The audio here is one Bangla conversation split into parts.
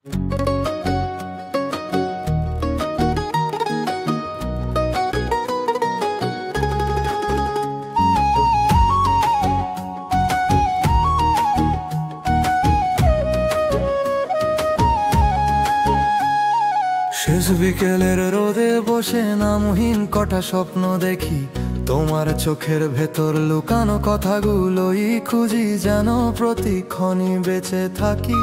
শেষ বিকেলের রোদে বসে নামহীন কটা স্বপ্ন দেখি, তোমার চোখের ভেতর লুকানো কথাগুলোই খুঁজি, যেন প্রতিক্ষণই বেঁচে থাকি।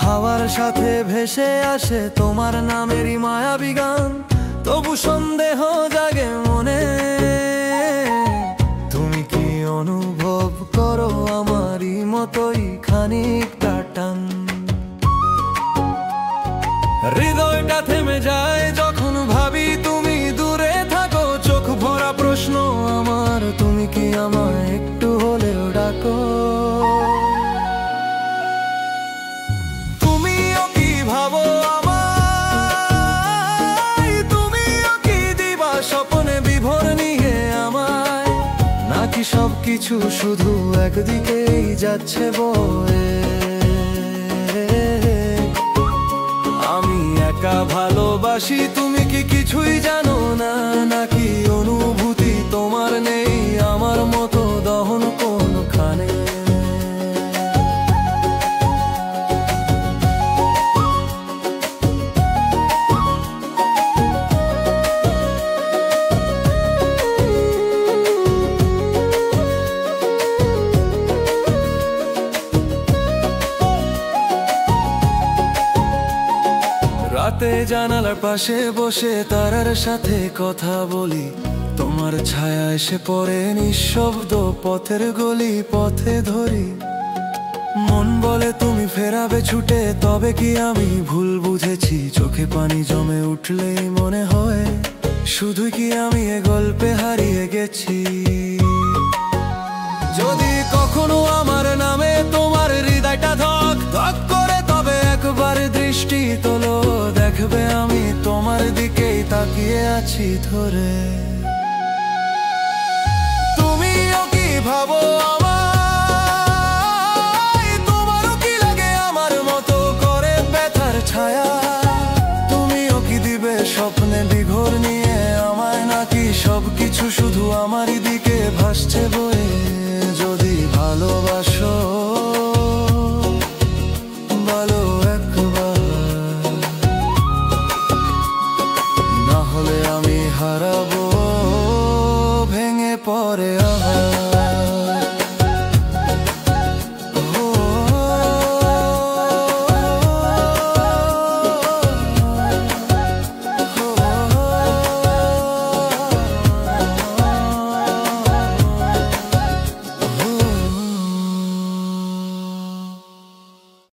হাওয়ার সাথে ভেসে আসে তোমার নামেরই মায়াবী গান, তবু সন্দেহ জাগে মনে, তুমি কি অনুভব করো আমারই মতোই খানিকটা টান? হৃদয়টা থেমে যায় যখন ভাবি তুমি দূরে থাকো, চোখ ভরা প্রশ্ন আমার, তুমি কি আমায় একটু হলেও ডাকো? তুমিও কি ভাবো আমায়? তুমিও কি দিবা স্বপ্নে বিভোর নিয়ে আমায়? নাকি সবকিছু শুধু একদিকেই যাচ্ছে বয়ে? ভালোবাসি, তুমি কি কিছুই জানো না? নাকি অনুভূতি তোমার নেই আমার মতো দহন কোনখানে? রাতে জানালার পাশে বসে তারার সাথে কথা বলি, তোমার ছায়া এসে পড়ে নিঃশব্দ পথের গলি পথে ধরি। মন বলে তুমি ফেরাবে ছুটে, তবে কি আমি ভুল বুঝেছি? চোখে পানি জমে উঠলেই মনে হয় শুধু কি আমি এ গল্পে হারিয়ে গেছি। যদি কখনো আমার নামে তোমার হৃদয়টা ধক ধক করে, তবে একবার দৃষ্টি তোলো, দেখবে আমি তোমার দিকেই তাকিয়ে আছি ধরে। তুমিও কি ভাবো আমায়? তোমারও কি লাগে আমার মতো করে ব্যথার ছায়া? তুমিও কি দিবে স্বপ্নে বিঘোর নিয়ে আমায়? নাকি সবকিছু শুধু আমারই